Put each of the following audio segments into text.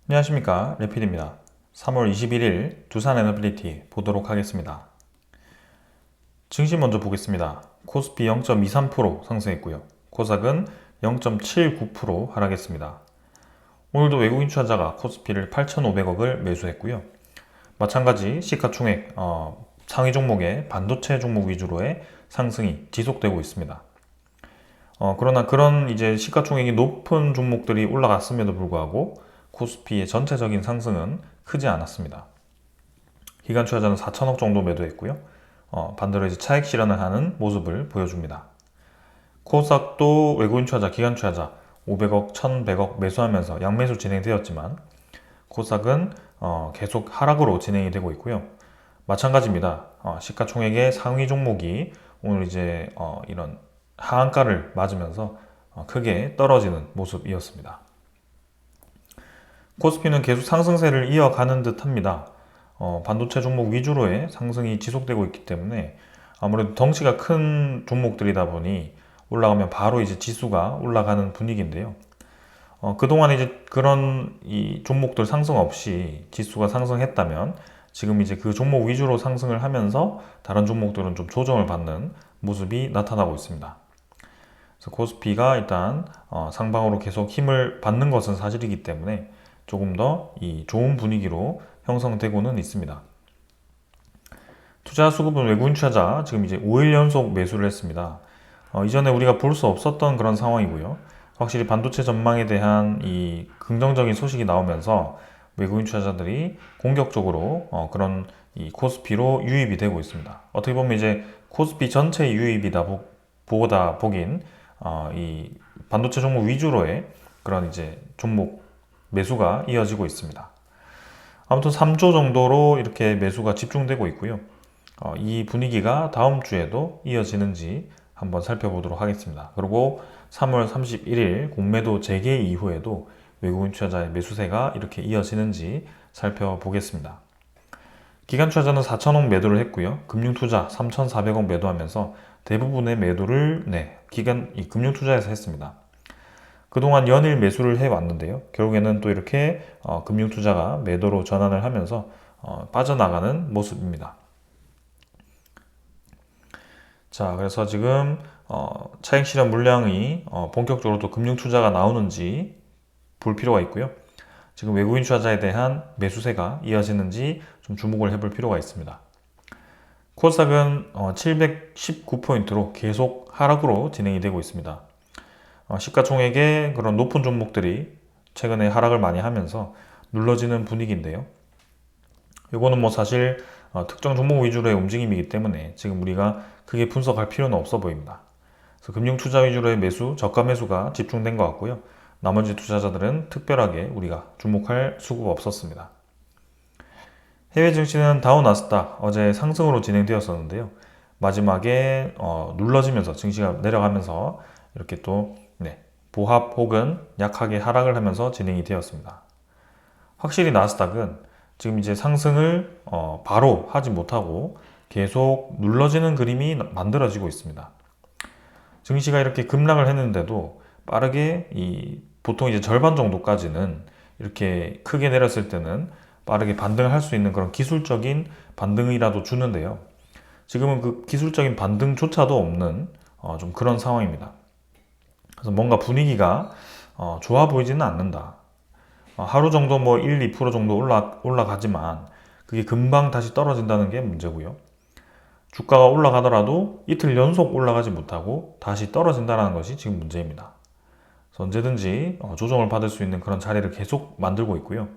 안녕하십니까, 레필입니다. 3월 21일 두산 에너빌리티 보도록 하겠습니다. 증시 먼저 보겠습니다. 코스피 0.23% 상승했고요. 코스닥은 0.79% 하락했습니다. 오늘도 외국인 투자자가 코스피를 8,500억을 매수했고요. 마찬가지 시가총액 상위 종목의 반도체 종목 위주로의 상승이 지속되고 있습니다. 그러나 그런 이제 시가총액이 높은 종목들이 올라갔음에도 불구하고 코스피의 전체적인 상승은 크지 않았습니다. 기관 투자자는 4천억 정도 매도했고요. 반대로 이제 차익 실현을 하는 모습을 보여줍니다. 코스닥도 외국인 투자자, 기관 투자자 500억, 1100억 매수하면서 양매수 진행되었지만 코스닥은 계속 하락으로 진행이 되고 있고요. 마찬가지입니다. 시가총액의 상위 종목이 오늘 이제 이런 하한가를 맞으면서 크게 떨어지는 모습이었습니다. 코스피는 계속 상승세를 이어가는 듯 합니다. 반도체 종목 위주로의 상승이 지속되고 있기 때문에 아무래도 덩치가 큰 종목들이다 보니 올라가면 바로 이제 지수가 올라가는 분위기인데요. 그동안 이제 그런 이 종목들 상승 없이 지수가 상승했다면 지금 이제 그 종목 위주로 상승을 하면서 다른 종목들은 좀 조정을 받는 모습이 나타나고 있습니다. 그래서 코스피가 일단 상방으로 계속 힘을 받는 것은 사실이기 때문에 조금 더 이 좋은 분위기로 형성되고는 있습니다. 투자 수급은 외국인 투자자 지금 이제 5일 연속 매수를 했습니다. 이전에 우리가 볼 수 없었던 그런 상황이고요. 확실히 반도체 전망에 대한 이 긍정적인 소식이 나오면서 외국인 투자자들이 공격적으로 그런 이 코스피로 유입이 되고 있습니다. 어떻게 보면 이제 코스피 전체 유입이다 보다 보긴 이 반도체 종목 위주로의 그런 이제 종목 매수가 이어지고 있습니다. 아무튼 3조 정도로 이렇게 매수가 집중되고 있고요. 이 분위기가 다음 주에도 이어지는지 한번 살펴보도록 하겠습니다. 그리고 3월 31일 공매도 재개 이후에도 외국인 투자자의 매수세가 이렇게 이어지는지 살펴보겠습니다. 기관 투자자는 4천억 매도를 했고요. 금융투자 3,400억 매도하면서 대부분의 매도를 이 금융투자에서 했습니다. 그동안 연일 매수를 해왔는데요. 결국에는 또 이렇게 금융투자가 매도로 전환을 하면서 빠져나가는 모습입니다. 자, 그래서 지금 차익 실현 물량이 본격적으로 또 금융투자가 나오는지 볼 필요가 있고요. 지금 외국인 투자자에 대한 매수세가 이어지는지 좀 주목을 해볼 필요가 있습니다. 코스닥은 719포인트로 계속 하락으로 진행이 되고 있습니다. 시가총액의 그런 높은 종목들이 최근에 하락을 많이 하면서 눌러지는 분위기인데요. 이거는 뭐 사실 특정 종목 위주로의 움직임이기 때문에 지금 우리가 크게 분석할 필요는 없어 보입니다. 그래서 금융 투자 위주로의 매수, 저가 매수가 집중된 것 같고요. 나머지 투자자들은 특별하게 우리가 주목할 수가 없었습니다. 해외 증시는 다우 나스닥 어제 상승으로 진행되었었는데요. 마지막에 눌러지면서 증시가 내려가면서 이렇게 또 보합 혹은 약하게 하락을 하면서 진행이 되었습니다. 확실히 나스닥은 지금 이제 상승을 바로 하지 못하고 계속 눌러지는 그림이 만들어지고 있습니다. 증시가 이렇게 급락을 했는데도 빠르게 보통 이제 절반 정도까지는 이렇게 크게 내렸을 때는 빠르게 반등을 할 수 있는 그런 기술적인 반등이라도 주는데요. 지금은 그 기술적인 반등조차도 없는 좀 그런 상황입니다. 그래서 뭔가 분위기가 좋아 보이지는 않는다. 하루 정도 뭐 1, 2% 정도 올라가지만 그게 금방 다시 떨어진다는 게 문제고요. 주가가 올라가더라도 이틀 연속 올라가지 못하고 다시 떨어진다는 것이 지금 문제입니다. 그래서 언제든지 조정을 받을 수 있는 그런 자리를 계속 만들고 있고요.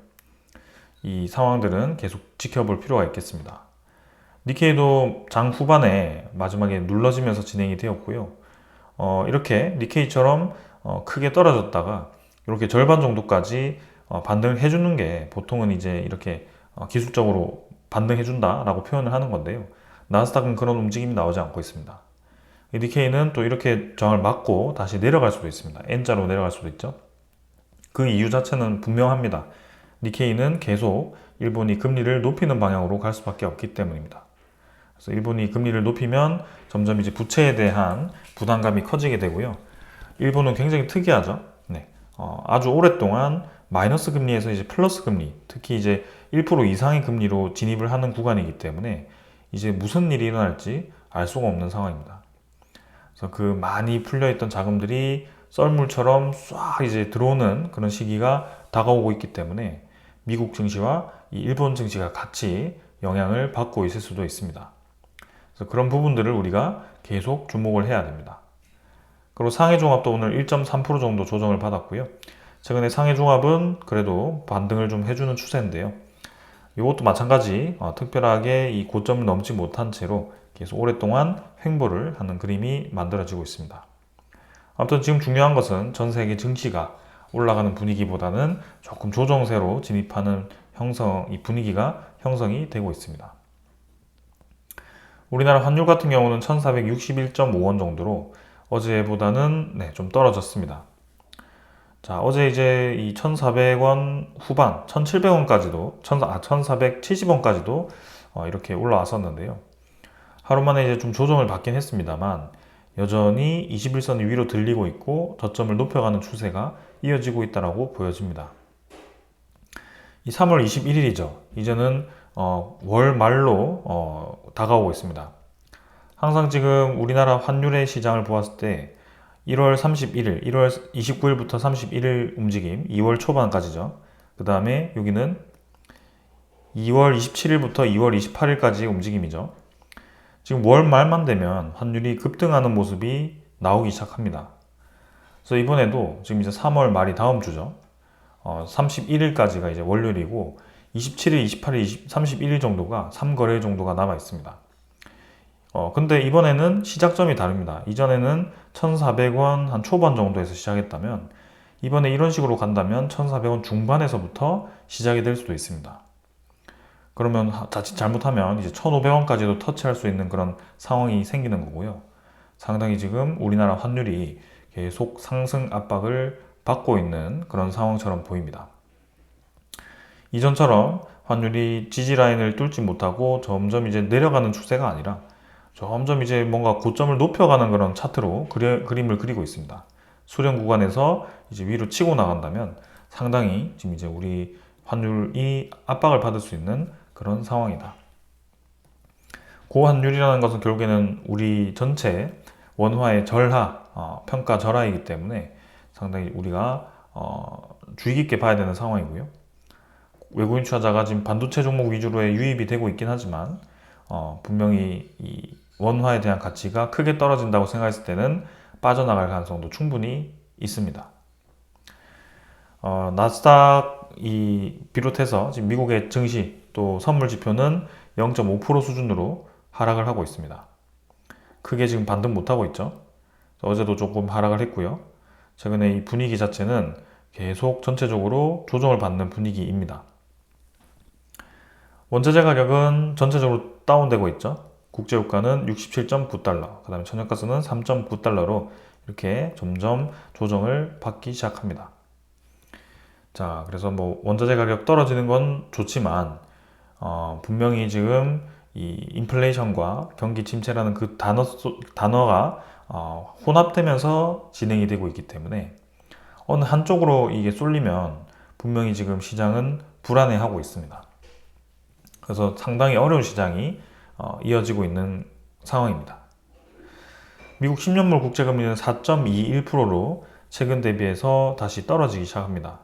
이 상황들은 계속 지켜볼 필요가 있겠습니다. 니케이도 장 후반에 마지막에 눌러지면서 진행이 되었고요. 이렇게 니케이처럼 크게 떨어졌다가 이렇게 절반 정도까지 반등을 해주는 게 보통은 이제 이렇게 기술적으로 반등해준다라고 표현을 하는 건데요. 나스닥은 그런 움직임이 나오지 않고 있습니다. 니케이는 또 이렇게 저항을 맞고 다시 내려갈 수도 있습니다. N자로 내려갈 수도 있죠. 그 이유 자체는 분명합니다. 니케이는 계속 일본이 금리를 높이는 방향으로 갈 수밖에 없기 때문입니다. 그래서 일본이 금리를 높이면 점점 이제 부채에 대한 부담감이 커지게 되고요. 일본은 굉장히 특이하죠. 아주 오랫동안 마이너스 금리에서 이제 플러스 금리, 특히 이제 1% 이상의 금리로 진입을 하는 구간이기 때문에 이제 무슨 일이 일어날지 알 수가 없는 상황입니다. 그래서 그 많이 풀려있던 자금들이 썰물처럼 쏴 이제 들어오는 그런 시기가 다가오고 있기 때문에 미국 증시와 이 일본 증시가 같이 영향을 받고 있을 수도 있습니다. 그래서 그런 부분들을 우리가 계속 주목을 해야 됩니다. 그리고 상해종합도 오늘 1.3% 정도 조정을 받았고요. 최근에 상해종합은 그래도 반등을 좀 해주는 추세인데요. 이것도 마찬가지 특별하게 이 고점을 넘지 못한 채로 계속 오랫동안 횡보를 하는 그림이 만들어지고 있습니다. 아무튼 지금 중요한 것은 전 세계 증시가 올라가는 분위기보다는 조금 조정세로 진입하는 이 분위기가 형성이 되고 있습니다. 우리나라 환율 같은 경우는 1461.5원 정도로 어제보다는 좀 떨어졌습니다. 자, 어제 이제 이 1,400원 후반, 1,700원까지도, 1,470원까지도 이렇게 올라왔었는데요. 하루 만에 이제 좀 조정을 받긴 했습니다만, 여전히 21선이 위로 들리고 있고, 저점을 높여가는 추세가 이어지고 있다고 보여집니다. 이 3월 21일이죠. 이제는 월 말로 다가오고 있습니다. 항상 지금 우리나라 환율의 시장을 보았을 때 1월 31일, 1월 29일부터 31일 움직임, 2월 초반까지죠. 그 다음에 여기는 2월 27일부터 2월 28일까지 움직임이죠. 지금 월 말만 되면 환율이 급등하는 모습이 나오기 시작합니다. 그래서 이번에도 지금 이제 3월 말이 다음 주죠. 31일까지가 이제 월요일이고 27일, 28일, 31일 정도가 3거래 정도가 남아 있습니다. 근데 이번에는 시작점이 다릅니다. 이전에는 1,400원 한 초반 정도에서 시작했다면 이번에 이런 식으로 간다면 1,400원 중반에서부터 시작이 될 수도 있습니다. 그러면 자칫 잘못하면 이제 1,500원까지도 터치할 수 있는 그런 상황이 생기는 거고요. 상당히 지금 우리나라 환율이 계속 상승 압박을 받고 있는 그런 상황처럼 보입니다. 이전처럼 환율이 지지라인을 뚫지 못하고 점점 이제 내려가는 추세가 아니라 점점 이제 뭔가 고점을 높여가는 그런 차트로 그림을 그리고 있습니다. 수렴 구간에서 이제 위로 치고 나간다면 상당히 지금 이제 우리 환율이 압박을 받을 수 있는 그런 상황이다. 고환율이라는 것은 결국에는 우리 전체 원화의 평가 절하이기 때문에 상당히 우리가 주의 깊게 봐야 되는 상황이고요. 외국인 투자자가 지금 반도체 종목 위주로의 유입이 되고 있긴 하지만 분명히 이 원화에 대한 가치가 크게 떨어진다고 생각했을 때는 빠져나갈 가능성도 충분히 있습니다. 나스닥이 비롯해서 지금 미국의 증시 또 선물 지표는 0.5% 수준으로 하락을 하고 있습니다. 크게 지금 반등 못하고 있죠. 어제도 조금 하락을 했고요. 최근에 이 분위기 자체는 계속 전체적으로 조정을 받는 분위기입니다. 원자재 가격은 전체적으로 다운되고 있죠. 국제유가는 67.9달러, 그 다음에 천연가스는 3.9달러로 이렇게 점점 조정을 받기 시작합니다. 자, 그래서 뭐 원자재 가격 떨어지는 건 좋지만 분명히 지금 이 인플레이션과 경기 침체라는 그 단어가 혼합되면서 진행이 되고 있기 때문에 어느 한쪽으로 이게 쏠리면 분명히 지금 시장은 불안해하고 있습니다. 그래서 상당히 어려운 시장이 이어지고 있는 상황입니다. 미국 10년물 국채금리는 4.21%로 최근 대비해서 다시 떨어지기 시작합니다.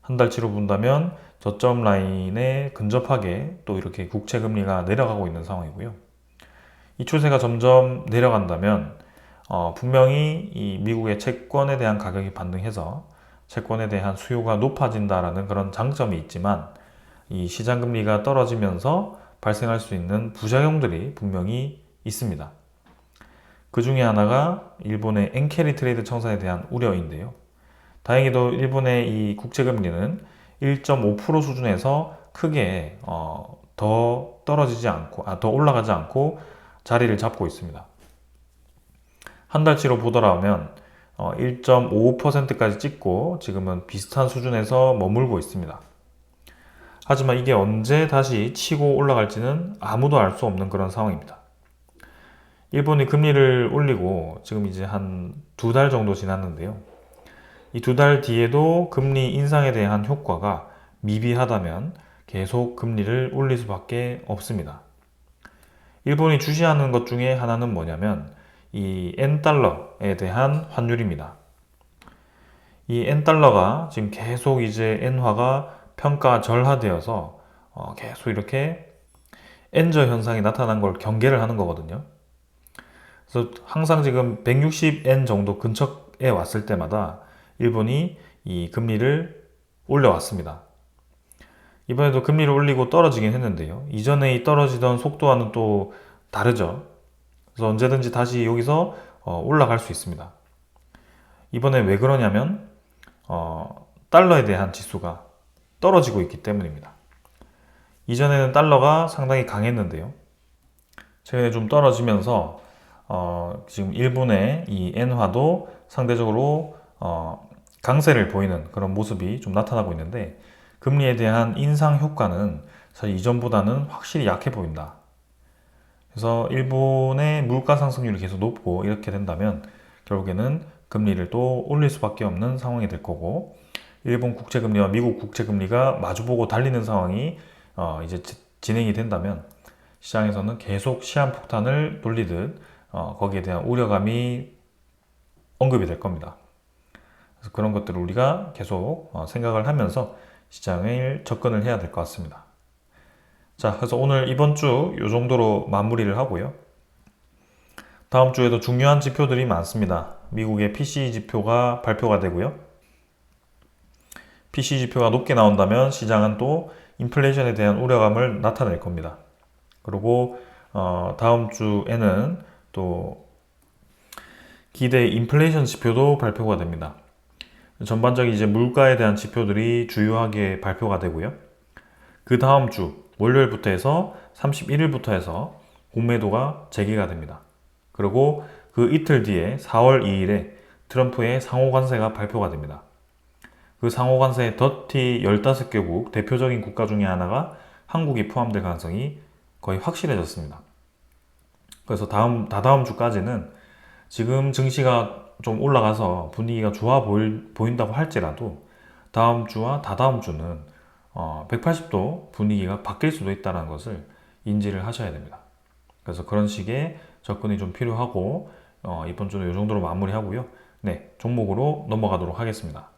한 달치로 본다면 저점 라인에 근접하게 또 이렇게 국채금리가 내려가고 있는 상황이고요. 이 추세가 점점 내려간다면 분명히 이 미국의 채권에 대한 가격이 반등해서 채권에 대한 수요가 높아진다라는 그런 장점이 있지만 이 시장금리가 떨어지면서 발생할 수 있는 부작용들이 분명히 있습니다. 그 중에 하나가 일본의 엔캐리 트레이드 청산에 대한 우려인데요. 다행히도 일본의 이 국채금리는 1.5% 수준에서 크게 더 떨어지지 않고, 더 올라가지 않고 자리를 잡고 있습니다. 한 달치로 보더라면 1.5%까지 찍고 지금은 비슷한 수준에서 머물고 있습니다. 하지만 이게 언제 다시 치고 올라갈지는 아무도 알 수 없는 그런 상황입니다. 일본이 금리를 올리고 지금 이제 한 2달 정도 지났는데요. 이 2달 뒤에도 금리 인상에 대한 효과가 미비하다면 계속 금리를 올릴 수밖에 없습니다. 일본이 주시하는 것 중에 하나는 뭐냐면 이 N달러에 대한 환율입니다. 이 N달러가 지금 계속 이제 엔화가 평가절하되어서 계속 이렇게 N저 현상이 나타난 걸 경계를 하는 거거든요. 그래서 항상 지금 160엔 정도 근처에 왔을 때마다 일본이 이 금리를 올려왔습니다. 이번에도 금리를 올리고 떨어지긴 했는데요. 이전에 이 떨어지던 속도와는 또 다르죠. 그래서 언제든지 다시 여기서 올라갈 수 있습니다. 이번에 왜 그러냐면 달러에 대한 지수가 떨어지고 있기 때문입니다. 이전에는 달러가 상당히 강했는데요. 최근에 좀 떨어지면서 지금 일본의 이 엔화도 상대적으로 강세를 보이는 그런 모습이 좀 나타나고 있는데 금리에 대한 인상 효과는 사실 이전보다는 확실히 약해 보인다. 그래서 일본의 물가 상승률이 계속 높고 이렇게 된다면 결국에는 금리를 또 올릴 수밖에 없는 상황이 될 거고 일본 국채금리와 미국 국채금리가 마주보고 달리는 상황이 이제 진행이 된다면 시장에서는 계속 시한폭탄을 돌리듯 거기에 대한 우려감이 언급이 될 겁니다. 그래서 그런 것들을 우리가 계속 생각을 하면서 시장을 접근을 해야 될 것 같습니다. 자, 그래서 오늘 이번 주 이 정도로 마무리를 하고요. 다음 주에도 중요한 지표들이 많습니다. 미국의 PCE 지표가 발표가 되고요. PCE 지표가 높게 나온다면 시장은 또 인플레이션에 대한 우려감을 나타낼 겁니다. 그리고 다음 주에는 또 기대 인플레이션 지표도 발표가 됩니다. 전반적인 이제 물가에 대한 지표들이 주요하게 발표가 되고요. 그 다음 주 월요일부터 해서 31일부터 해서 공매도가 재개가 됩니다. 그리고 그 이틀 뒤에 4월 2일에 트럼프의 상호관세가 발표가 됩니다. 그 상호관세 더티 15개국 대표적인 국가 중에 하나가 한국이 포함될 가능성이 거의 확실해졌습니다. 그래서 다다음 주까지는 지금 증시가 좀 올라가서 분위기가 좋아 보인다고 할지라도 다음 주와 다다음 주는 180도 분위기가 바뀔 수도 있다는 것을 인지를 하셔야 됩니다. 그래서 그런 식의 접근이 좀 필요하고 이번 주는 이 정도로 마무리하고요. 네, 종목으로 넘어가도록 하겠습니다.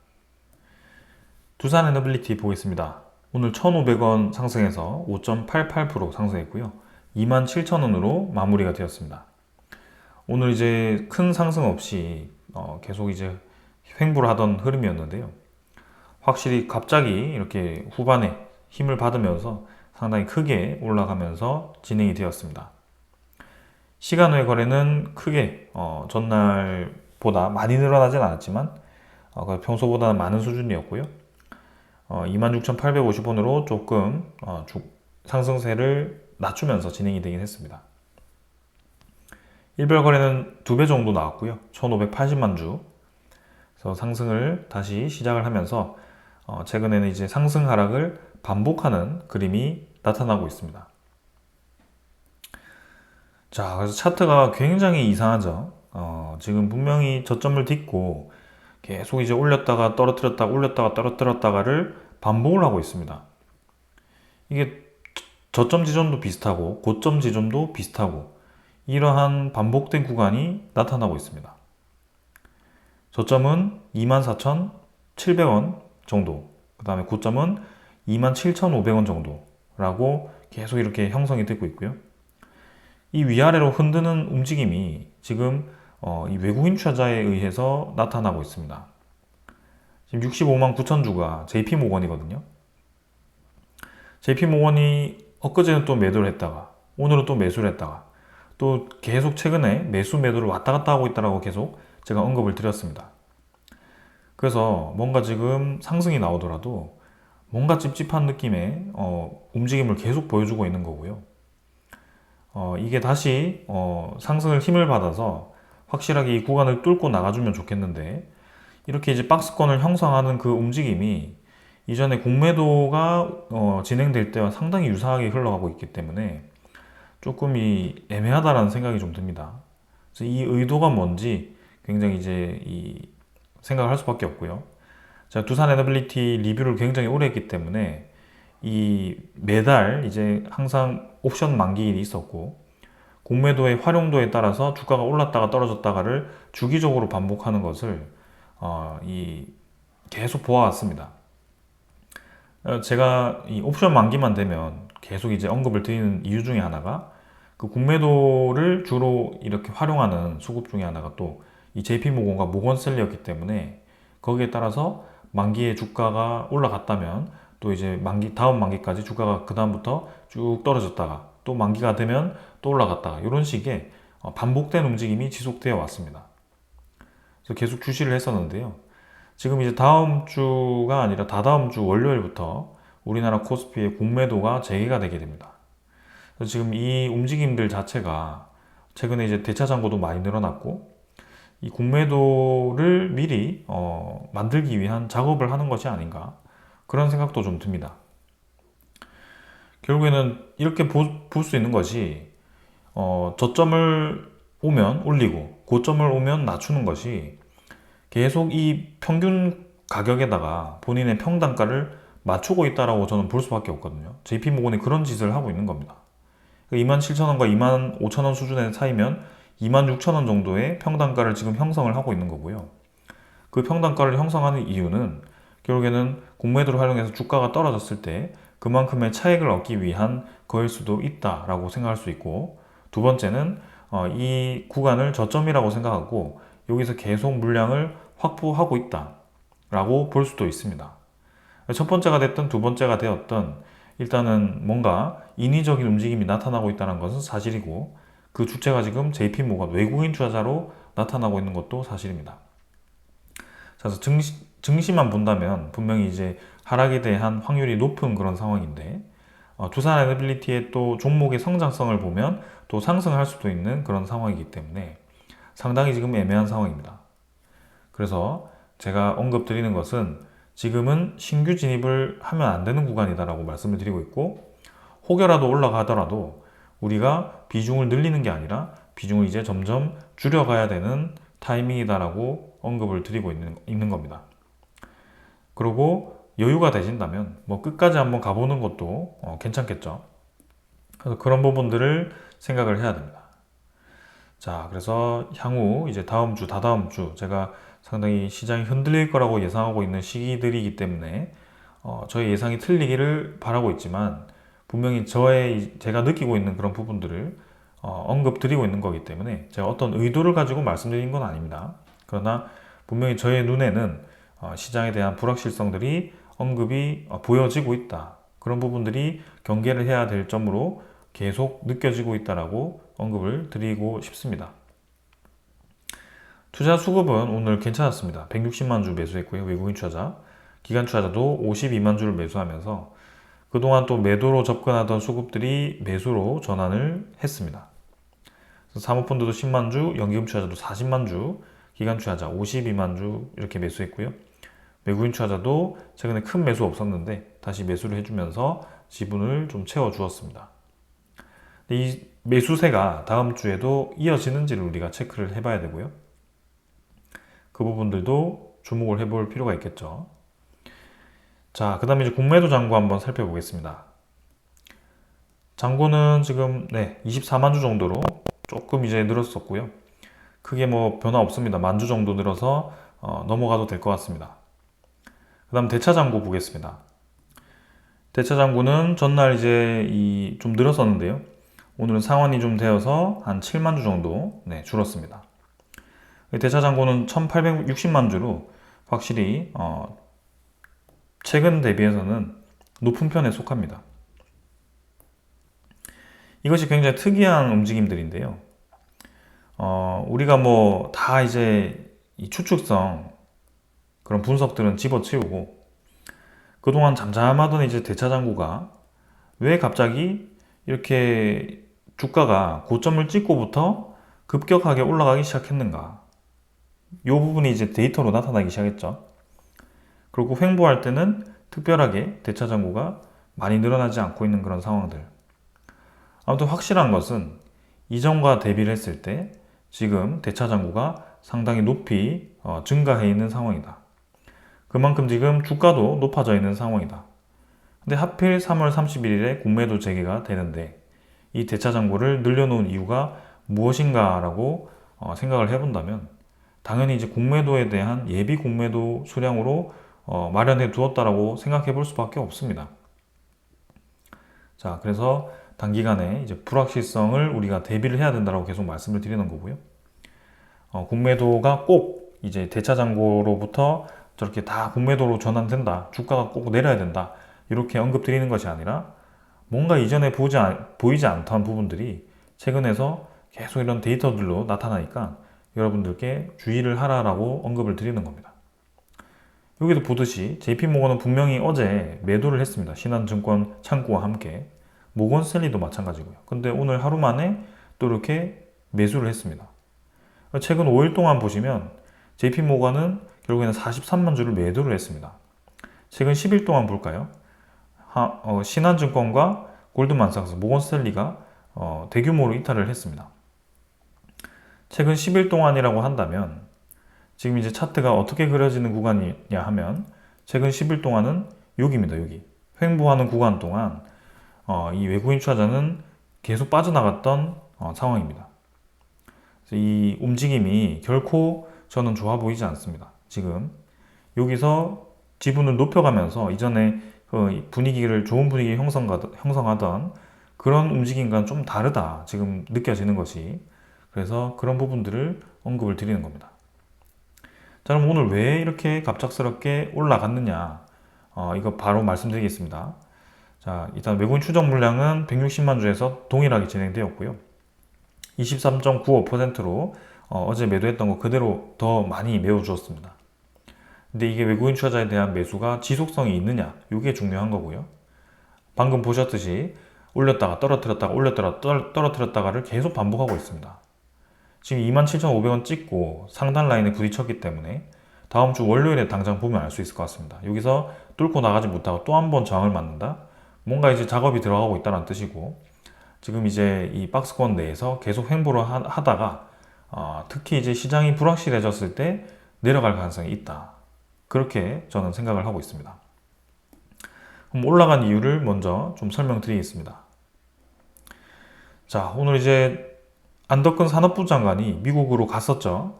두산에너빌리티 보겠습니다. 오늘 1,500원 상승해서 5.88% 상승했고요. 27,000원으로 마무리가 되었습니다. 오늘 이제 큰 상승 없이 계속 이제 횡보를 하던 흐름이었는데요. 확실히 갑자기 이렇게 후반에 힘을 받으면서 상당히 크게 올라가면서 진행이 되었습니다. 시간 외 거래는 크게 전날보다 많이 늘어나진 않았지만 평소보다는 많은 수준이었고요. 26,850원으로 조금 상승세를 낮추면서 진행이 되긴 했습니다. 일별 거래는 2배 정도 나왔고요. 1,580만 주. 그래서 상승을 다시 시작을 하면서 최근에는 이제 상승 하락을 반복하는 그림이 나타나고 있습니다. 자, 그래서 차트가 굉장히 이상하죠. 지금 분명히 저점을 딛고 계속 이제 올렸다가 떨어뜨렸다가 올렸다가 떨어뜨렸다가를 반복을 하고 있습니다. 이게 저점 지점도 비슷하고 고점 지점도 비슷하고 이러한 반복된 구간이 나타나고 있습니다. 저점은 24,700원 정도, 그 다음에 고점은 27,500원 정도라고 계속 이렇게 형성이 되고 있고요. 이 위아래로 흔드는 움직임이 지금 이 외국인 투자자에 의해서 나타나고 있습니다. 지금 65만 9천 주가 JP모건이거든요. JP모건이 엊그제는 또 매도를 했다가 오늘은 또 매수를 했다가 또 계속 최근에 매수 매도를 왔다 갔다 하고 있다고 계속 제가 언급을 드렸습니다. 그래서 뭔가 지금 상승이 나오더라도 뭔가 찝찝한 느낌의 움직임을 계속 보여주고 있는 거고요. 이게 다시 상승을 힘을 받아서 확실하게 이 구간을 뚫고 나가주면 좋겠는데 이렇게 이제 박스권을 형성하는 그 움직임이 이전에 공매도가 진행될 때와 상당히 유사하게 흘러가고 있기 때문에 조금 애매하다라는 생각이 좀 듭니다. 그래서 이 의도가 뭔지 굉장히 이제 생각을 할 수밖에 없고요. 제가 두산 에너빌리티 리뷰를 굉장히 오래 했기 때문에 이 매달 이제 항상 옵션 만기일이 있었고 공매도의 활용도에 따라서 주가가 올랐다가 떨어졌다가를 주기적으로 반복하는 것을 이 계속 보아왔습니다. 제가 이 옵션 만기만 되면 계속 이제 언급을 드리는 이유 중에 하나가 그 공매도를 주로 이렇게 활용하는 수급 중에 하나가 또 이 JP모건과 모건셀리였기 때문에 거기에 따라서 만기에 주가가 올라갔다면 또 이제 다음 만기까지 주가가 그 다음부터 쭉 떨어졌다가 또 만기가 되면 또 올라갔다가 이런 식의 반복된 움직임이 지속되어 왔습니다. 그래서 계속 주시를 했었는데요. 지금 이제 다음 주가 아니라 다다음 주 월요일부터 우리나라 코스피의 공매도가 재개가 되게 됩니다. 그래서 지금 이 움직임들 자체가 최근에 이제 대차 잔고도 많이 늘어났고 이 공매도를 미리 만들기 위한 작업을 하는 것이 아닌가 그런 생각도 좀 듭니다. 결국에는 이렇게 볼 수 있는 것이 저점을 오면 올리고 고점을 오면 낮추는 것이 계속 이 평균 가격에다가 본인의 평단가를 맞추고 있다라고 저는 볼 수밖에 없거든요. JP모건이 그런 짓을 하고 있는 겁니다. 27,000원과 25,000원 수준의 사이면 26,000원 정도의 평단가를 지금 형성을 하고 있는 거고요. 그 평단가를 형성하는 이유는 결국에는 공매도를 활용해서 주가가 떨어졌을 때 그만큼의 차익을 얻기 위한 거일 수도 있다라고 생각할 수 있고, 두 번째는 이 구간을 저점이라고 생각하고 여기서 계속 물량을 확보하고 있다라고 볼 수도 있습니다. 첫 번째가 됐든 두 번째가 되었든 일단은 뭔가 인위적인 움직임이 나타나고 있다는 것은 사실이고, 그 주체가 지금 JP모건 외국인 투자자로 나타나고 있는 것도 사실입니다. 그래서 증시만 본다면 분명히 이제 하락에 대한 확률이 높은 그런 상황인데, 두산 에너빌리티의 또 종목의 성장성을 보면 또 상승할 수도 있는 그런 상황이기 때문에 상당히 지금 애매한 상황입니다. 그래서 제가 언급드리는 것은 지금은 신규 진입을 하면 안 되는 구간이다라고 말씀을 드리고 있고, 혹여라도 올라가더라도 우리가 비중을 늘리는 게 아니라 비중을 이제 점점 줄여가야 되는 타이밍이다라고 언급을 드리고 있는 겁니다. 그리고 여유가 되신다면 뭐 끝까지 한번 가보는 것도 괜찮겠죠. 그래서 그런 부분들을 생각을 해야 됩니다. 자, 그래서 향후 이제 다음 주, 다다음 주 제가 상당히 시장이 흔들릴 거라고 예상하고 있는 시기들이기 때문에 저의 예상이 틀리기를 바라고 있지만, 분명히 제가 느끼고 있는 그런 부분들을 언급드리고 있는 거기 때문에 제가 어떤 의도를 가지고 말씀드린 건 아닙니다. 그러나 분명히 저의 눈에는 시장에 대한 불확실성들이 언급이 보여지고 있다. 그런 부분들이 경계를 해야 될 점으로 계속 느껴지고 있다라고 언급을 드리고 싶습니다. 투자 수급은 오늘 괜찮았습니다. 160만 주 매수했고요. 외국인 투자자. 기관 투자자도 52만 주를 매수하면서 그동안 또 매도로 접근하던 수급들이 매수로 전환을 했습니다. 사모펀드도 10만 주, 연기금 투자자도 40만 주, 기관 투자자 52만 주 이렇게 매수했고요. 외국인 투자자도 최근에 큰 매수 없었는데 다시 매수를 해주면서 지분을 좀 채워주었습니다. 이 매수세가 다음 주에도 이어지는지를 우리가 체크를 해봐야 되고요. 그 부분들도 주목을 해볼 필요가 있겠죠. 자, 그 다음에 이제 공매도 잔고 한번 살펴보겠습니다. 잔고는 지금 24만 주 정도로 조금 이제 늘었었고요. 크게 뭐 변화 없습니다. 만 주 정도 늘어서 넘어가도 될 것 같습니다. 그 다음 대차 잔고 보겠습니다. 대차 잔고는 전날 이제 좀 늘었었는데요. 오늘은 상환이 좀 되어서 한 7만 주 정도 줄었습니다. 대차 잔고는 1860만 주로 확실히 최근 대비해서는 높은 편에 속합니다. 이것이 굉장히 특이한 움직임들인데요. 우리가 뭐 다 이제 이 추측성 그런 분석들은 집어치우고 그동안 잠잠하던 이제 대차 잔고가 왜 갑자기 이렇게 주가가 고점을 찍고부터 급격하게 올라가기 시작했는가. 이 부분이 이제 데이터로 나타나기 시작했죠. 그리고 횡보할 때는 특별하게 대차 잔고가 많이 늘어나지 않고 있는 그런 상황들. 아무튼 확실한 것은 이전과 대비를 했을 때 지금 대차 잔고가 상당히 높이 증가해 있는 상황이다. 그만큼 지금 주가도 높아져 있는 상황이다. 근데 하필 3월 31일에 공매도 재개가 되는데 이 대차 잔고를 늘려놓은 이유가 무엇인가라고 생각을 해본다면 당연히 이제 공매도에 대한 예비 공매도 수량으로 마련해 두었다라고 생각해 볼 수밖에 없습니다. 자, 그래서 단기간에 이제 불확실성을 우리가 대비를 해야 된다고 계속 말씀을 드리는 거고요. 공매도가 꼭 이제 대차 잔고로부터 저렇게 다 공매도로 전환된다. 주가가 꼭 내려야 된다. 이렇게 언급 드리는 것이 아니라 뭔가 이전에 보이지 않던 부분들이 최근에서 계속 이런 데이터들로 나타나니까 여러분들께 주의를 하라라고 언급을 드리는 겁니다. 여기도 보듯이 JP모건은 분명히 어제 매도를 했습니다. 신한증권 창구와 함께. 모건스탠리도 마찬가지고요. 근데 오늘 하루 만에 또 이렇게 매수를 했습니다. 최근 5일 동안 보시면 JP모건은 결국에는 43만 주를 매도를 했습니다. 최근 10일 동안 볼까요? 신한증권과 골드만삭스, 모건스탠리가 대규모로 이탈을 했습니다. 최근 10일 동안이라고 한다면 지금 이제 차트가 어떻게 그려지는 구간이냐 하면 최근 10일 동안은 여기입니다. 여기 횡보하는 구간 동안 이 외국인 투자자는 계속 빠져나갔던 상황입니다. 이 움직임이 결코 저는 좋아 보이지 않습니다. 지금 여기서 지분을 높여가면서 이전에 분위기를 좋은 분위기 형성하던 그런 움직임과는 좀 다르다 지금 느껴지는 것이. 그래서 그런 부분들을 언급을 드리는 겁니다. 자, 그럼 오늘 왜 이렇게 갑작스럽게 올라갔느냐, 이거 바로 말씀드리겠습니다. 자, 일단 외국인 추적 물량은 160만 주에서 동일하게 진행되었고요. 23.95%로 어제 매도했던 거 그대로 더 많이 메워주었습니다. 근데 이게 외국인 투자자에 대한 매수가 지속성이 있느냐, 이게 중요한 거고요. 방금 보셨듯이 올렸다가 떨어뜨렸다가 올렸다가 떨어뜨렸다가를 계속 반복하고 있습니다. 지금 27,500원 찍고 상단 라인에 부딪혔기 때문에 다음 주 월요일에 당장 보면 알 수 있을 것 같습니다. 여기서 뚫고 나가지 못하고 또 한 번 저항을 맞는다? 뭔가 이제 작업이 들어가고 있다는 뜻이고, 지금 이제 이 박스권 내에서 계속 횡보를 하다가 특히 이제 시장이 불확실해졌을 때 내려갈 가능성이 있다. 그렇게 저는 생각을 하고 있습니다. 그럼 올라간 이유를 먼저 좀 설명드리겠습니다. 자, 오늘 이제 안덕근 산업부 장관이 미국으로 갔었죠.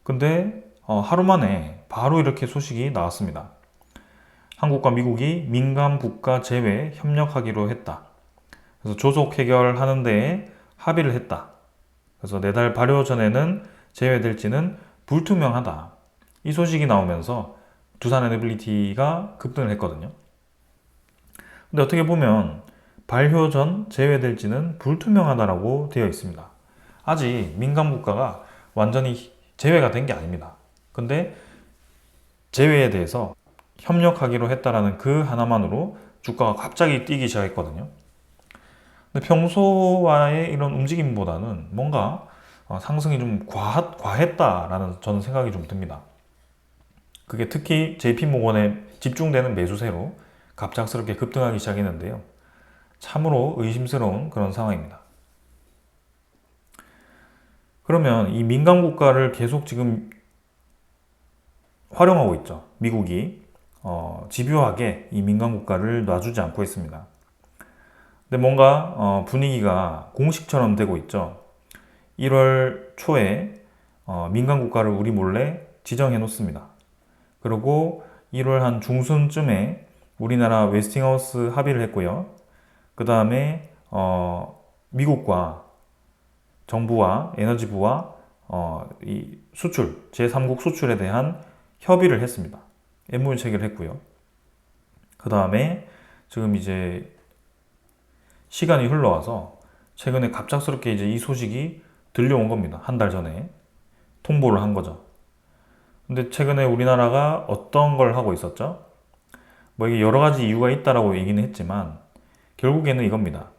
근데 하루 만에 바로 이렇게 소식이 나왔습니다. 한국과 미국이 민감 국가 제외 협력하기로 했다. 그래서 조속 해결하는 데에 합의를 했다. 그래서 내달 발효 전에는 제외될지는 불투명하다. 이 소식이 나오면서 두산 에너빌리티가 급등을 했거든요. 근데 어떻게 보면 발효 전 제외될지는 불투명하다라고 되어 있습니다. 아직 민감 국가가 완전히 제외가 된 게 아닙니다. 근데 제외에 대해서 협력하기로 했다라는 그 하나만으로 주가가 갑자기 뛰기 시작했거든요. 근데 평소와의 이런 움직임보다는 뭔가 상승이 좀 과했다라는 저는 생각이 좀 듭니다. 그게 특히 JP모건에 집중되는 매수세로 갑작스럽게 급등하기 시작했는데요. 참으로 의심스러운 그런 상황입니다. 그러면 이 민감 국가를 계속 지금 활용하고 있죠. 미국이 집요하게 이 민감 국가를 놔주지 않고 있습니다. 근데 뭔가 분위기가 공식처럼 되고 있죠. 1월 초에 민감 국가를 우리 몰래 지정해 놓습니다. 그리고 1월 한 중순쯤에 우리나라 웨스팅하우스 합의를 했고요. 그 다음에 미국과 정부와 에너지부와 이 수출, 제3국 수출에 대한 협의를 했습니다. MOU 체결을 했고요. 그 다음에 지금 이제 시간이 흘러와서 최근에 갑작스럽게 이제 이 소식이 들려온 겁니다. 한 달 전에 통보를 한 거죠. 근데 최근에 우리나라가 어떤 걸 하고 있었죠? 뭐 이게 여러 가지 이유가 있다라고 얘기는 했지만 결국에는 이겁니다.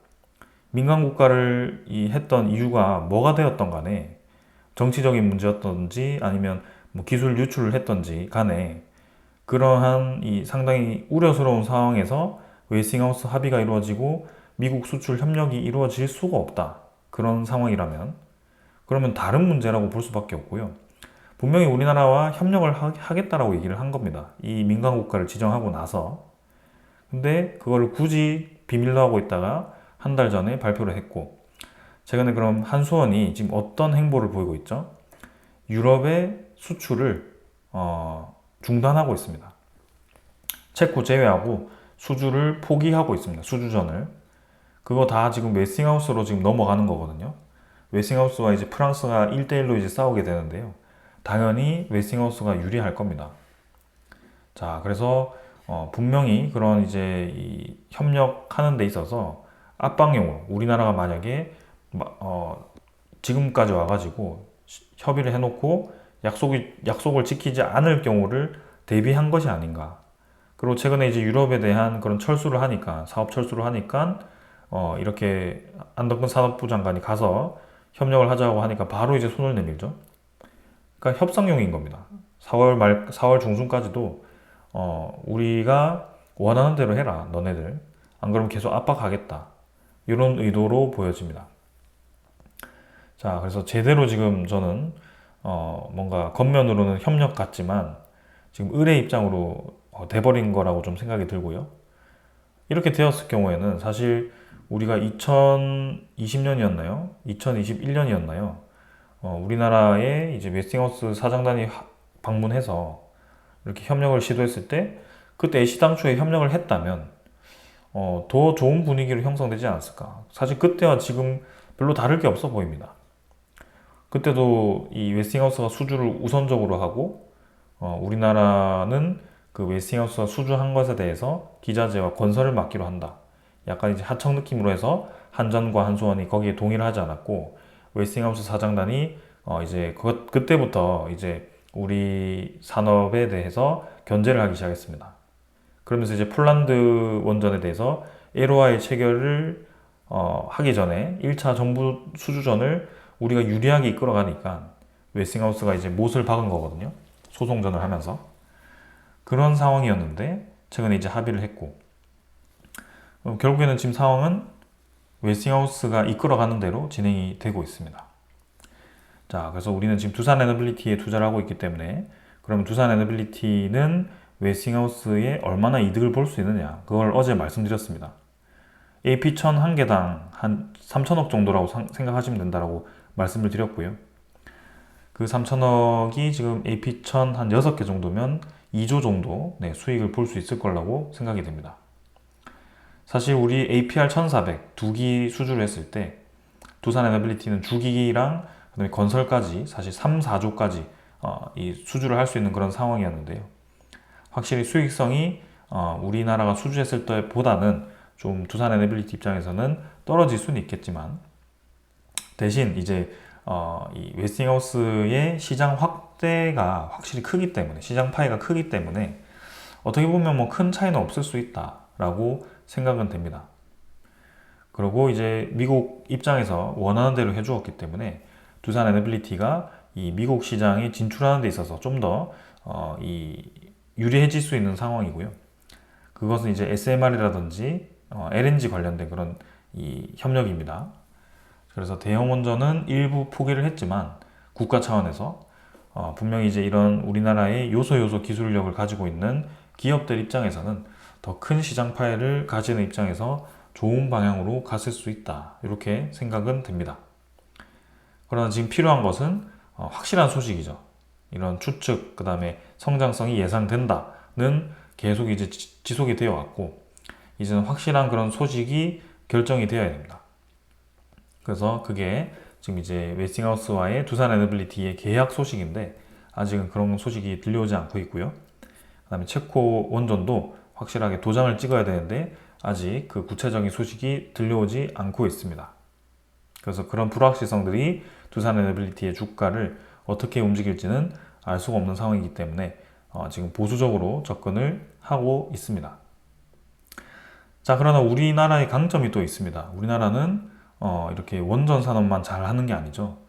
민간 국가를 했던 이유가 뭐가 되었던 간에 정치적인 문제였던지 아니면 뭐 기술 유출을 했던지 간에 그러한 이 상당히 우려스러운 상황에서 웨스팅하우스 합의가 이루어지고 미국 수출 협력이 이루어질 수가 없다. 그런 상황이라면 그러면 다른 문제라고 볼 수밖에 없고요. 분명히 우리나라와 협력을 하겠다라고 얘기를 한 겁니다. 이 민간 국가를 지정하고 나서. 근데 그걸 굳이 비밀로 하고 있다가 한 달 전에 발표를 했고, 최근에 그럼 한수원이 지금 어떤 행보를 보이고 있죠? 유럽의 수출을 중단하고 있습니다. 체코 제외하고 수주를 포기하고 있습니다. 수주전을. 그거 다 지금 웨스팅하우스로 지금 넘어가는 거거든요. 웨스팅하우스와 이제 프랑스가 1대1로 이제 싸우게 되는데요. 당연히 웨스팅하우스가 유리할 겁니다. 자, 그래서 분명히 그런 이제 이 협력하는 데 있어서 압박용으로 우리나라가 만약에 지금까지 와가지고 협의를 해놓고 약속을 지키지 않을 경우를 대비한 것이 아닌가. 그리고 최근에 이제 유럽에 대한 그런 철수를 하니까, 사업 철수를 하니까, 이렇게 안덕근 산업부 장관이 가서 협력을 하자고 하니까 바로 이제 손을 내밀죠. 그러니까 협상용인 겁니다. 4월 중순까지도, 우리가 원하는 대로 해라, 너네들. 안 그러면 계속 압박하겠다. 이런 의도로 보여집니다. 자, 그래서 제대로 지금 저는, 뭔가 겉면으로는 협력 같지만, 지금 을의 입장으로 돼버린 거라고 좀 생각이 들고요. 이렇게 되었을 경우에는 사실 우리가 2020년이었나요? 2021년이었나요? 우리나라의 이제 웨스팅하우스 사장단이 방문해서 이렇게 협력을 시도했을 때 그때 애시당초에 협력을 했다면 더 좋은 분위기로 형성되지 않았을까? 사실 그때와 지금 별로 다를 게 없어 보입니다. 그때도 이 웨스팅하우스가 수주를 우선적으로 하고 우리나라는 그 웨스팅하우스가 수주한 것에 대해서 기자재와 건설을 맡기로 한다. 약간 이제 하청 느낌으로 해서 한전과 한수원이 거기에 동의를 하지 않았고 웨스팅하우스 사장단이 이제 그때부터 이제 우리 산업에 대해서 견제를 하기 시작했습니다. 그러면서 이제 폴란드 원전에 대해서 LOI 체결을 하기 전에 1차 정부 수주전을 우리가 유리하게 이끌어가니까 웨스팅하우스가 이제 못을 박은 거거든요. 소송전을 하면서. 그런 상황이었는데 최근에 이제 합의를 했고 결국에는 지금 상황은 웨스팅하우스가 이끌어가는 대로 진행이 되고 있습니다. 자, 그래서 우리는 지금 두산 에너빌리티에 투자를 하고 있기 때문에 그러면 두산 에너빌리티는 웨스팅하우스에 얼마나 이득을 볼 수 있느냐, 그걸 어제 말씀드렸습니다. AP1000 한 개당 한 3천억 정도라고 생각하시면 된다라고 말씀을 드렸고요. 그 3천억이 지금 AP1000 한 6개 정도면 2조 정도 수익을 볼 수 있을 거라고 생각이 됩니다. 사실 우리 APR 1400 2기 수주를 했을 때 두산 에너빌리티는 주기랑 그다음에 건설까지 사실 3, 4조까지 이 수주를 할 수 있는 그런 상황이었는데요. 확실히 수익성이 우리나라가 수주했을 때보다는 좀 두산 에너빌리티 입장에서는 떨어질 수는 있겠지만 대신 이제 이 웨스팅하우스의 시장 확대가 확실히 크기 때문에 시장 파이가 크기 때문에 어떻게 보면 뭐 큰 차이는 없을 수 있다라고 생각은 됩니다. 그리고 이제 미국 입장에서 원하는 대로 해주었기 때문에 두산 에너빌리티가 이 미국 시장에 진출하는 데 있어서 좀 더 유리해질 수 있는 상황이고요. 그것은 이제 SMR이라든지 LNG 관련된 그런 이 협력입니다. 그래서 대형 원전은 일부 포기를 했지만 국가 차원에서 분명히 이제 이런 우리나라의 요소 기술력을 가지고 있는 기업들 입장에서는 더 큰 시장 파이를 가지는 입장에서 좋은 방향으로 갔을 수 있다, 이렇게 생각은 됩니다. 그러나 지금 필요한 것은 확실한 소식이죠. 이런 추측, 그 다음에 성장성이 예상된다는 계속 이제 지속이 되어 왔고 이제는 확실한 그런 소식이 결정이 되어야 됩니다. 그래서 그게 지금 이제 웨스팅하우스와의 두산 에너빌리티의 계약 소식인데 아직은 그런 소식이 들려오지 않고 있고요. 그 다음에 체코 원전도 확실하게 도장을 찍어야 되는데 아직 그 구체적인 소식이 들려오지 않고 있습니다. 그래서 그런 불확실성들이 두산 에너빌리티의 주가를 어떻게 움직일지는 알 수가 없는 상황이기 때문에 지금 보수적으로 접근을 하고 있습니다. 자, 그러나 우리나라의 강점이 또 있습니다. 우리나라는 이렇게 원전 산업만 잘 하는 게 아니죠.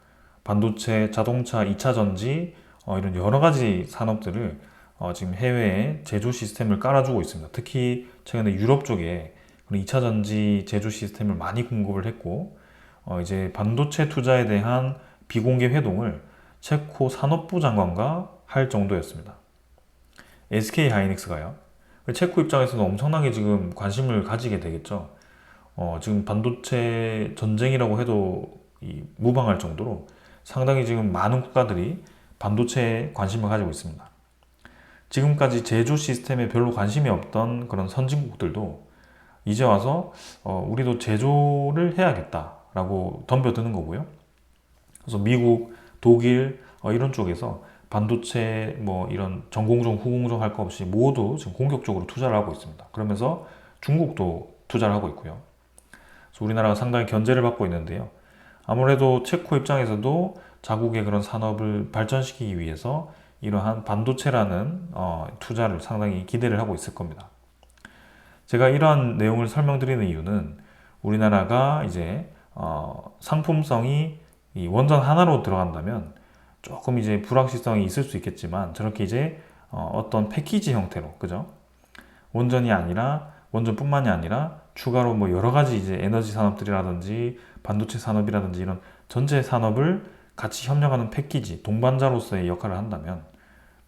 반도체, 자동차, 2차 전지 이런 여러 가지 산업들을 지금 해외에 제조 시스템을 깔아주고 있습니다. 특히 최근에 유럽 쪽에 2차 전지 제조 시스템을 많이 공급을 했고 이제 반도체 투자에 대한 비공개 회동을 체코 산업부 장관과 할 정도였습니다. SK 하이닉스가요. 체코 입장에서는 엄청나게 지금 관심을 가지게 되겠죠. 지금 반도체 전쟁이라고 해도 무방할 정도로 상당히 지금 많은 국가들이 반도체에 관심을 가지고 있습니다. 지금까지 제조 시스템에 별로 관심이 없던 그런 선진국들도 이제 와서 우리도 제조를 해야겠다라고 덤벼드는 거고요. 그래서 미국, 독일 이런 쪽에서 반도체 뭐 이런 전공정, 후공정 할 거 없이 모두 지금 공격적으로 투자를 하고 있습니다. 그러면서 중국도 투자를 하고 있고요. 그래서 우리나라가 상당히 견제를 받고 있는데요. 아무래도 체코 입장에서도 자국의 그런 산업을 발전시키기 위해서 이러한 반도체라는 투자를 상당히 기대를 하고 있을 겁니다. 제가 이러한 내용을 설명드리는 이유는 우리나라가 이제 상품성이 이 원전 하나로 들어간다면 조금 이제 불확실성이 있을 수 있겠지만 저렇게 이제 어떤 패키지 형태로, 그죠? 원전이 아니라 원전뿐만이 아니라 추가로 뭐 여러 가지 이제 에너지 산업들이라든지 반도체 산업이라든지 이런 전체 산업을 같이 협력하는 패키지, 동반자로서의 역할을 한다면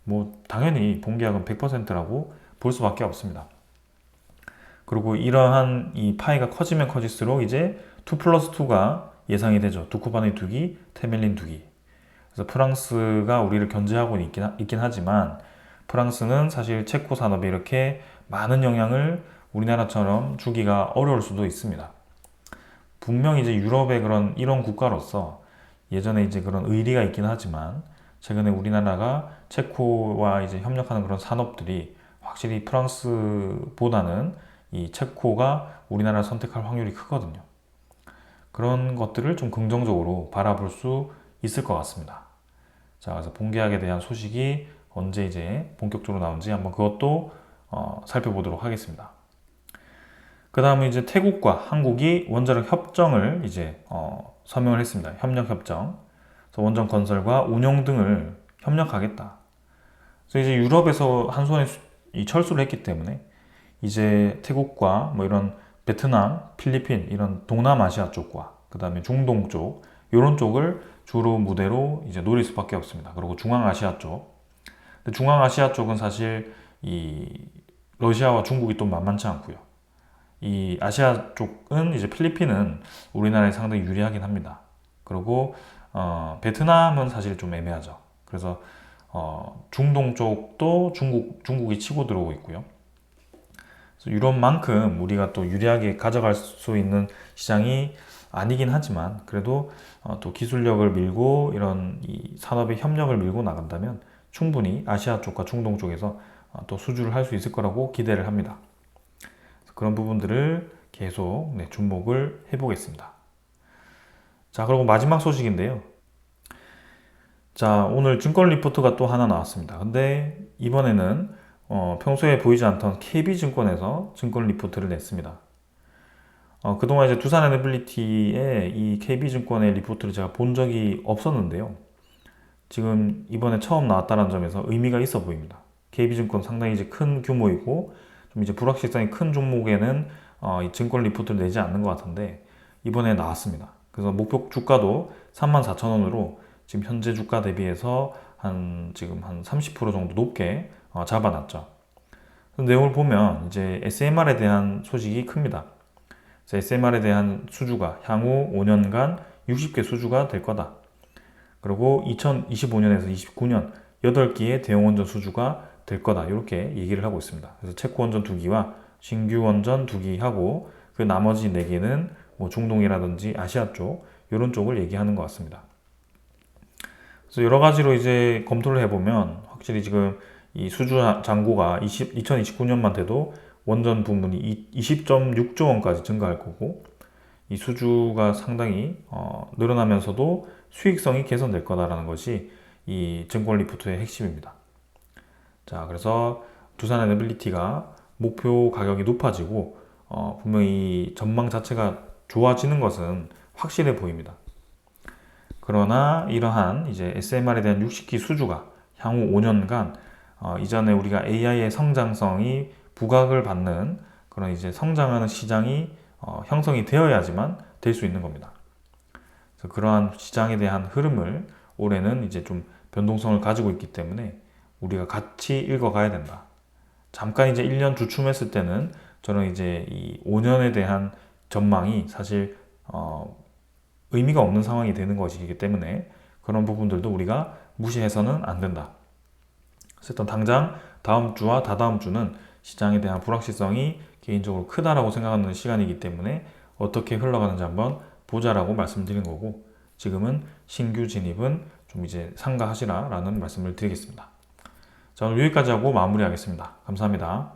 뭐 당연히 본계약은 100%라고 볼 수밖에 없습니다. 그리고 이러한 이 파이가 커지면 커질수록 이제 2+2가 예상이 되죠. 두코바네 두기, 테멜린 두기. 그래서 프랑스가 우리를 견제하고 있긴 하지만 프랑스는 사실 체코 산업에 이렇게 많은 영향을 우리나라처럼 주기가 어려울 수도 있습니다. 분명 이제 유럽의 이런 국가로서 예전에 이제 그런 의리가 있긴 하지만 최근에 우리나라가 체코와 이제 협력하는 그런 산업들이 확실히 프랑스보다는 이 체코가 우리나라를 선택할 확률이 크거든요. 그런 것들을 좀 긍정적으로 바라볼 수 있을 것 같습니다. 자, 그래서 본계약에 대한 소식이 언제 이제 본격적으로 나온지 한번 그것도 살펴보도록 하겠습니다. 그 다음에 이제 태국과 한국이 원자력 협정을 이제 서명을 했습니다. 협력 협정. 그래서 원전 건설과 운영 등을 협력하겠다. 그래서 이제 유럽에서 한 손에 철수를 했기 때문에 이제 태국과 뭐 이런 베트남, 필리핀 이런 동남아시아 쪽과 그 다음에 중동 쪽 이런 쪽을 주로 무대로 이제 노릴 수밖에 없습니다. 그리고 중앙아시아 쪽. 근데 중앙아시아 쪽은 사실 이 러시아와 중국이 또 만만치 않고요. 이 아시아 쪽은 이제 필리핀은 우리나라에 상당히 유리하긴 합니다. 그리고 베트남은 사실 좀 애매하죠. 그래서 중동 쪽도 중국이 치고 들어오고 있고요. 그래서 유럽만큼 우리가 또 유리하게 가져갈 수 있는 시장이 아니긴 하지만 그래도 또 기술력을 밀고 이런 이 산업의 협력을 밀고 나간다면 충분히 아시아 쪽과 중동 쪽에서 또 수주를 할 수 있을 거라고 기대를 합니다. 그런 부분들을 계속 주목을 해보겠습니다. 자, 그리고 마지막 소식인데요. 자, 오늘 증권 리포트가 또 하나 나왔습니다. 근데 이번에는 평소에 보이지 않던 KB증권에서 증권 리포트를 냈습니다. 그동안 이제 두산에너빌리티의 이 KB증권의 리포트를 제가 본 적이 없었는데요. 지금 이번에 처음 나왔다는 점에서 의미가 있어 보입니다. KB증권 상당히 이제 큰 규모이고 좀 이제 불확실성이 큰 종목에는 이 증권 리포트를 내지 않는 것 같은데 이번에 나왔습니다. 그래서 목표 주가도 34,000원으로 지금 현재 주가 대비해서 지금 한 30% 정도 높게 잡아놨죠. 내용을 보면 이제 SMR에 대한 소식이 큽니다. SMR에 대한 수주가 향후 5년간 60개 수주가 될 거다. 그리고 2025년에서 29년 8개의 대형 원전 수주가 될 거다. 이렇게 얘기를 하고 있습니다. 그래서 체코 원전 2기와 신규 원전 2기하고 그 나머지 4개는 뭐 중동이라든지 아시아 쪽 이런 쪽을 얘기하는 것 같습니다. 그래서 여러 가지로 이제 검토를 해보면 확실히 지금 이 수주 잔고가 2029년만 돼도 원전 부문이 20.6조 원까지 증가할 거고 이 수주가 상당히 늘어나면서도 수익성이 개선될 거다라는 것이 이 증권 리포트의 핵심입니다. 자, 그래서 두산에너빌리티가 목표 가격이 높아지고 분명히 전망 자체가 좋아지는 것은 확실해 보입니다. 그러나 이러한 이제 SMR에 대한 60기 수주가 향후 5년간 이전에 우리가 AI의 성장성이 부각을 받는 그런 이제 성장하는 시장이 형성이 되어야지만 될 수 있는 겁니다. 그래서 그러한 시장에 대한 흐름을 올해는 이제 좀 변동성을 가지고 있기 때문에 우리가 같이 읽어가야 된다. 잠깐 이제 1년 주춤했을 때는 저는 이제 이 5년에 대한 전망이 사실 의미가 없는 상황이 되는 것이기 때문에 그런 부분들도 우리가 무시해서는 안 된다. 어쨌든 당장 다음 주와 다다음 주는 시장에 대한 불확실성이 개인적으로 크다라고 생각하는 시간이기 때문에 어떻게 흘러가는지 한번 보자라고 말씀드린 거고, 지금은 신규 진입은 좀 이제 삼가하시라라는 말씀을 드리겠습니다. 자, 오늘 여기까지 하고 마무리하겠습니다. 감사합니다.